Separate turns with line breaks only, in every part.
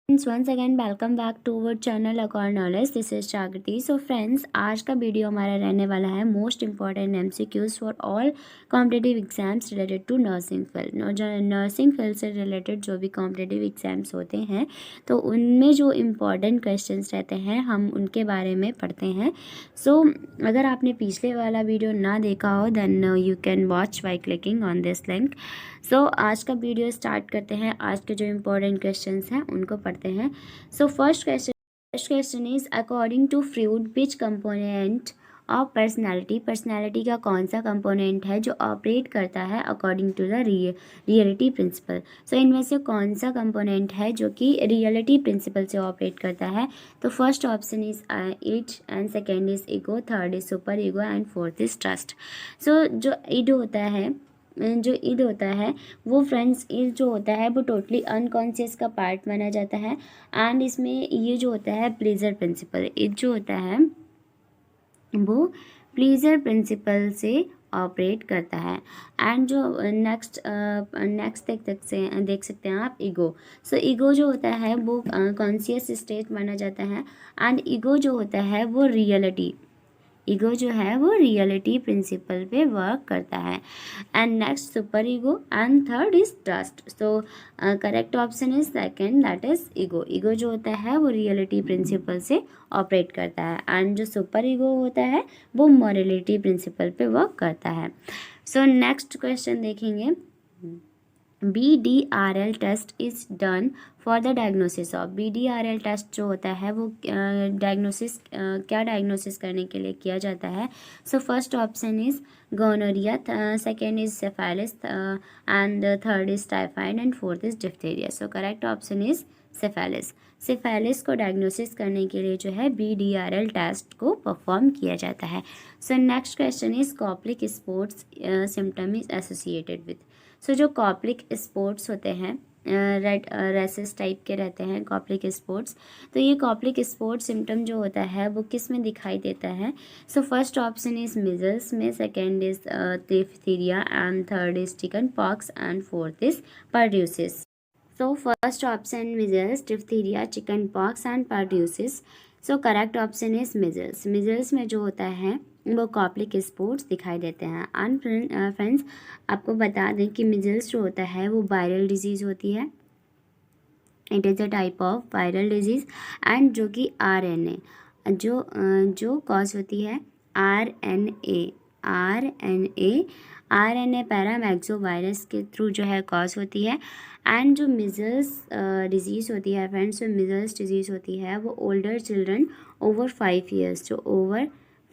Once again welcome back to our channel accord knowledge. This is Jagriti. So friends, आज का video हमारा रहने वाला है most important MCQs for all competitive exams related to nursing field. जो nursing field से रिलेटेड जो भी कॉम्पिटिटिव एग्जाम्स होते हैं तो उनमें जो इम्पॉर्टेंट क्वेश्चंस रहते हैं हम उनके बारे में पढ़ते हैं। सो अगर आपने पिछले वाला वीडियो ना देखा हो then you can watch by clicking on this link. So आज का वीडियो स्टार्ट करते हैं। आज के जो इम्पोर्टेंट क्वेश्चंस हैं उनको पढ़ते हैं। So first question is according to Freud which component of personality का कौन सा कंपोनेंट है जो ऑपरेट करता है according to the reality principle. So इनमें से कौन सा कंपोनेंट है जो कि रियलिटी प्रिंसिपल से ऑपरेट करता है। तो first option is id and second is ego, third is super ego and fourth is trust. So जो ईद होता है वो फ्रेंड्स, ईद जो होता है वो टोटली अनकॉन्शियस का पार्ट माना जाता है। एंड इसमें ये जो होता है प्लीजर प्रिंसिपल, ईद जो होता है वो प्लीजर प्रिंसिपल से ऑपरेट करता है। एंड जो नेक्स्ट देख सकते हैं आप ईगो। सो ईगो जो होता है वो कॉन्शियस स्टेट माना जाता है। एंड ईगो जो होता है वो ईगो जो है वो रियलिटी प्रिंसिपल पे वर्क करता है। And next super ego and third is trust. So correct option is second, that is ego. Ego जो होता है वो रियलिटी प्रिंसिपल से ऑपरेट करता है एंड जो सुपर ईगो होता है वो मॉरलिटी प्रिंसिपल पे वर्क करता है। सो नेक्स्ट क्वेश्चन देखेंगे। BDRL test is done for the diagnosis of. BDRL test जो होता है वो क्या डायग्नोसिस करने के लिए किया जाता है। So first option is gonorrhoea, second is syphilis and third is typhoid and fourth is diphtheria. So correct option is syphilis. Syphilis को डायग्नोसिस करने के लिए जो है BDRL टेस्ट को परफॉर्म किया जाता है। So next question is Koplik spots symptom is associated with. So जो कॉप्लिक स्पोर्ट्स होते हैं रेड रेसेस टाइप के रहते हैं कॉप्लिक स्पोर्ट्स। तो ये कॉप्लिक स्पोर्ट सिम्टम जो होता है वो किस में दिखाई देता है। So first option is measles में, second is diphtheria and third is chicken pox and fourth is pertussis. So first option measles, diphtheria, chicken pox and pertussis. So correct option is measles. Measles में जो होता है वो Koplik sports दिखाई देते हैं। And friends, आपको बता दें कि मिजल्स जो होता है वो वायरल डिजीज़ होती है। It is a type of viral disease and जो कि RNA जो कॉज होती है RNA पैरामैक्सो वायरस के थ्रू जो है कॉज होती है। एंड जो मिजल्स डिजीज़ होती है फ्रेंड्स, जो मिजल्स डिजीज़ होती है वो ओल्डर चिल्ड्रन ओवर 5 ईयर्स, जो ओवर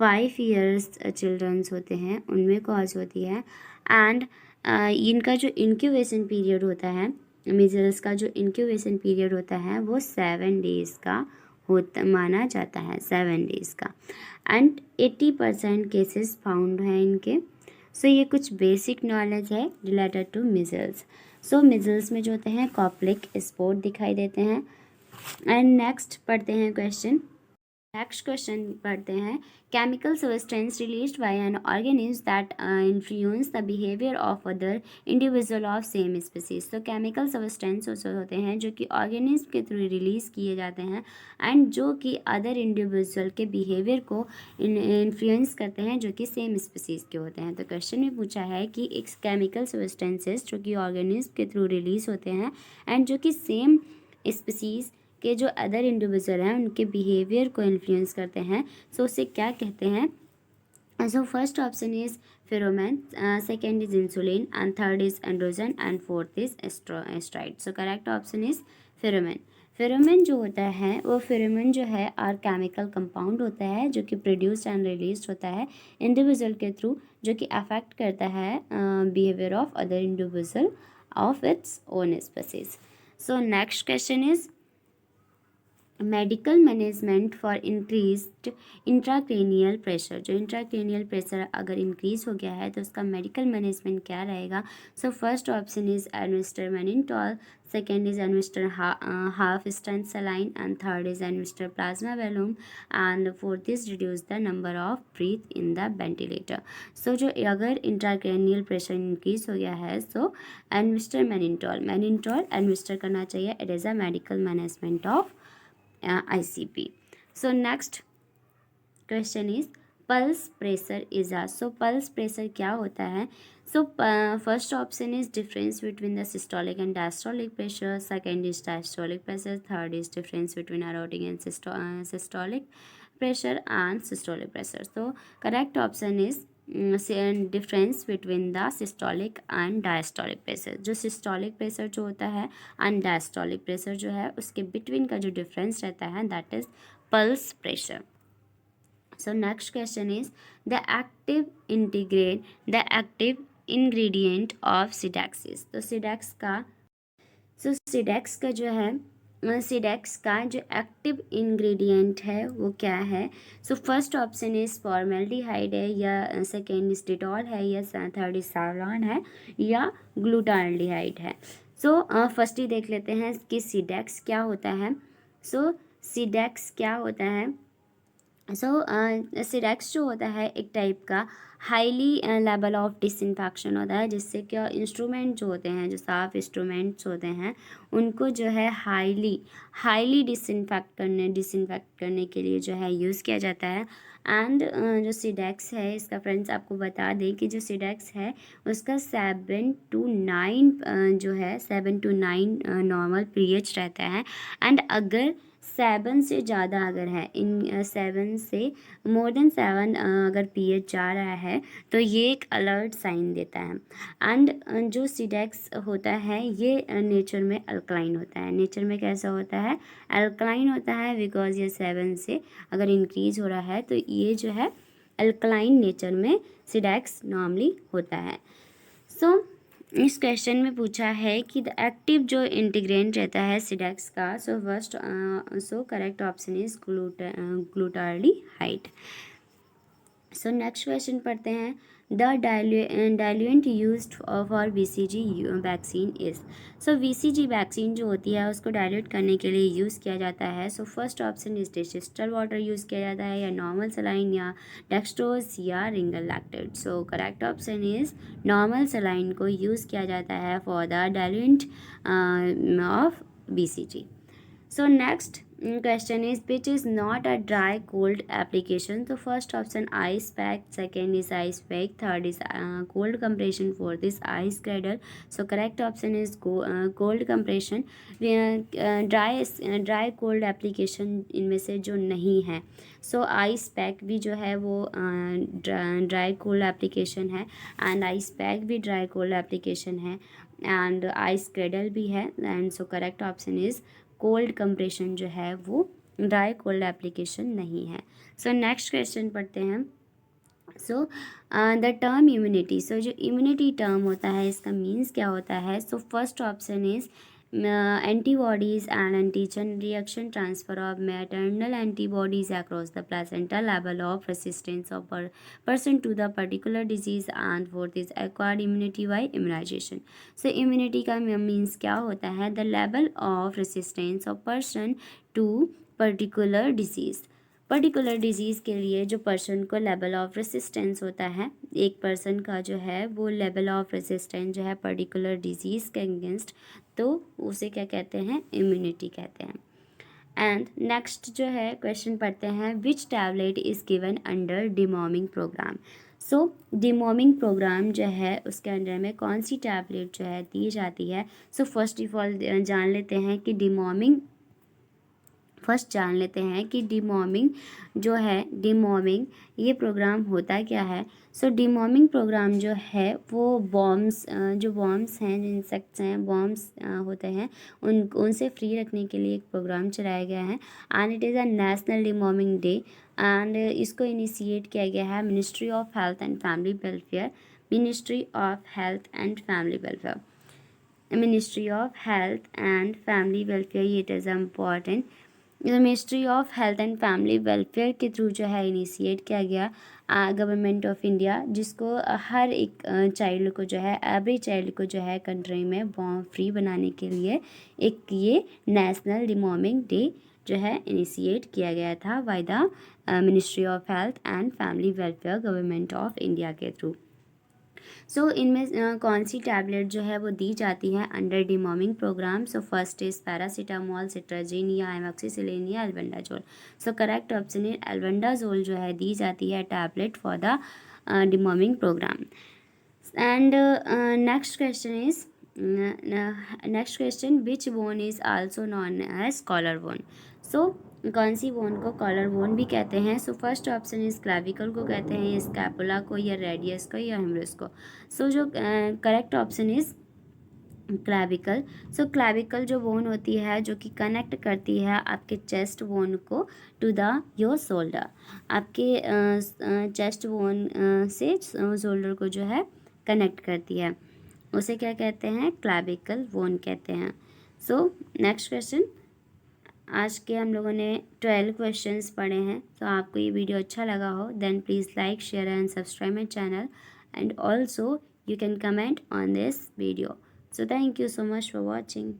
5 ईयर्स चिल्ड्रंस होते हैं उनमें कॉज होती है। एंड इनका जो इंक्यूबेशन पीरियड होता है, मिजल्स का जो इंक्यूबेशन पीरियड होता है वो 7 डेज़ का माना जाता है, 7 डेज़ का। एंड 80% केसेस फाउंड हैं इनके। सो ये कुछ बेसिक नॉलेज है related to measles. So measles में जो होते हैं कॉप्लिक स्पोर्ट दिखाई देते हैं। एंड नेक्स्ट पढ़ते हैं क्वेश्चन। नेक्स्ट क्वेश्चन पढ़ते हैं। Chemical substance released by an organism that influence the behaviour of other individual of same species. तो केमिकल सब्सटेंस होते हैं जो कि ऑर्गेनिज्म के थ्रू रिलीज़ किए जाते हैं एंड जो कि अदर इंडिविजुअल के बिहेवियर को इन्फ्लुएंस करते हैं जो कि सेम स्पीसीज के होते हैं। तो क्वेश्चन में पूछा है कि एक केमिकल सब्सटेंसेस जो कि ऑर्गेनिज्म के थ्रू रिलीज़ होते हैं एंड जो कि सेम स्पीसीज के जो अदर इंडिविजुअल हैं उनके बिहेवियर को इन्फ्लुएंस करते हैं, सो उसे क्या कहते हैं। So first option is pheromone, second is insulin and third is androgen and fourth is estride. So correct option is pheromone. Pheromone जो होता है वो फेरोमोन जो है आर केमिकल कंपाउंड होता है जो कि प्रोड्यूस्ड एंड रिलीज होता है इंडिविजुअल के थ्रू, जो कि अफेक्ट करता है behaviour of other individual of its own species. So next question is medical management for increased intracranial pressure, जो इंट्राक्रेनियल प्रेशर अगर इंक्रीज हो गया है तो उसका मेडिकल मैनेजमेंट क्या रहेगा? So first option is administer mannitol, second is administer half strength saline, and third is administer plasma balloon, and fourth is reduce the number of breath in the ventilator. So जो अगर intracranial pressure increase हो गया है सो administer मेनिनटॉल administer करना चाहिए। It is a medical management of ICP. So next question is pulse pressure is a, so pulse pressure क्या होता है? So first option is difference between the systolic and diastolic pressure, second is diastolic pressure, third is difference between aortic and systolic pressure and systolic pressure. So correct option is difference between the systolic and diastolic pressure. जो systolic pressure जो होता है and diastolic pressure जो है उसके between का जो difference रहता है that is pulse pressure. So next question is the active ingredient of Cidex's. तो सिडेक्स का जो है सिडेक्स का जो एक्टिव इंग्रेडिएंट है वो क्या है? So first option is formaldehyde है, या सेकेंड इज डिटॉल है, या थर्ड इज सावलॉन है, या ग्लूटाल्डिहाइड है। सो फर्स्ट ही देख लेते हैं कि सिडेक्स क्या होता है। सो सिडेक्स क्या होता है? सिडेक्स जो होता है एक टाइप का हाईली लेवल ऑफ डिसइंफेक्शन होता है, जिससे क्या इंस्ट्रूमेंट जो होते हैं, जो साफ इंस्ट्रूमेंट्स होते हैं उनको जो है हाईली डिसइंफेक्ट करने के लिए जो है यूज़ किया जाता है। एंड जो सिडेक्स है इसका फ्रेंड्स आपको बता दें कि जो सिडेक्स है उसका 7 to 9 नॉर्मल पीएच रहता है। एंड अगर 7 से ज़्यादा अगर है, इन 7 से मोर देन 7 अगर पीएच जा रहा है तो ये एक अलर्ट साइन देता है। एंड जो सिडेक्स होता है ये नेचर में अल्कलाइन होता है। नेचर में कैसा होता है? अल्कलाइन होता है, बिकॉज ये 7 से अगर इंक्रीज हो रहा है तो ये जो है अल्कलाइन नेचर में सिडेक्स नॉर्मली होता है। सो इस क्वेश्चन में पूछा है कि द एक्टिव जो इंटीग्रेंट रहता है सिडेक्स का, सो correct option is ग्लूटाल्डिहाइड। So next question पढ़ते हैं the diluent used for BCG vaccine is. So BCG vaccine जो होती है उसको डाइल्यूट करने के लिए यूज़ किया जाता है। So first option is distilled water use किया जाता है, या नॉर्मल सलाइन, या डेक्सट्रोज, या Ringer lactate. So correct option is normal saline को यूज़ किया जाता है for the diluent of BCG। So next question is which is not a dry cold application? So first option ice pack, second is ice pack, third is cold compression, fourth is ice cradle. So correct option is cold compression. Dry cold application इनमें से जो नहीं है, सो ice pack भी जो है वो dry cold application है, एंड आइस पैक भी ड्राई कोल्ड एप्लीकेशन है, एंड आइस क्रेडल भी है। And so correct option is cold compression जो है वो ड्राई कोल्ड एप्लीकेशन नहीं है। सो नेक्स्ट क्वेश्चन पढ़ते हैं। सो द टर्म इम्यूनिटी, सो जो इम्यूनिटी टर्म होता है इसका मीन्स क्या होता है? So first option is antibodies and antigen reaction, transfer of maternal antibodies across the placenta, level of resistance of person to the particular disease, and fourth is acquired immunity by immunization. So immunity का means क्या होता है? The level of resistance of person to particular disease। Particular disease के लिए जो person को level of resistance होता है, एक पर्सन का जो है वो लेवल ऑफ रेसिस्टेंस जो है पर्टिकुलर डिज़ीज़ के अगेंस्ट, तो उसे क्या कहते हैं? इम्यूनिटी कहते हैं। एंड नेक्स्ट जो है क्वेश्चन पढ़ते हैं which tablet is given under deworming programme. So deworming programme जो है उसके अंडर में कौन सी टैबलेट जो है दी जाती है? सो फर्स्ट ऑफ ऑल जान लेते हैं कि डिमॉर्मिंग जो है, डिमॉर्मिंग ये प्रोग्राम होता क्या है? सो डिमॉर्मिंग प्रोग्राम जो है वो बॉम्ब्स हैं, जो इंसेक्ट्स हैं, बॉम्ब्स होते हैं, उनसे फ्री रखने के लिए एक प्रोग्राम चलाया गया है। And it is a national deworming day, and इसको इनिशिएट किया गया है ministry of health and family welfare. Ministry of health and family welfare, it is important ministry of health and family welfare के through जो है initiate किया गया government of India, जिसको हर एक चाइल्ड को जो है, एवरी चाइल्ड को जो है कंट्री में बॉर्न फ्री बनाने के लिए एक ये नेशनल डिमॉर्मिंग डे जो है इनिशिएट किया गया था by the ministry of health and family welfare government of India के थ्रू। सो इनमें कौन सी टैबलेट जो है वो दी जाती है under deworming programme? So first is paracetamol, cetirizine या एमोक्सिसिलिन या albendazole. So correct option is albendazole जो है दी जाती है tablet for the deworming programme. And next question is next question, which bone is also known as collar bone? So कौन सी bone को कॉलर बोन भी कहते हैं? So first option is clavicle को कहते हैं, या स्कैपुला को, या रेडियस को, या ह्यूमरस को। सो जो correct option is clavicle. So clavicle जो बोन होती है जो कि कनेक्ट करती है आपके चेस्ट बोन को टू द योर शोल्डर, आपके चेस्ट बोन से शोल्डर को जो है कनेक्ट करती है, उसे क्या कहते हैं? क्लैविकल बोन कहते हैं। सो नेक्स्ट क्वेश्चन, आज के हम लोगों ने 12 क्वेश्चंस पढ़े हैं। तो आपको ये वीडियो अच्छा लगा हो then please like, share and subscribe my channel, and also you can comment on this video. So thank you so much for watching.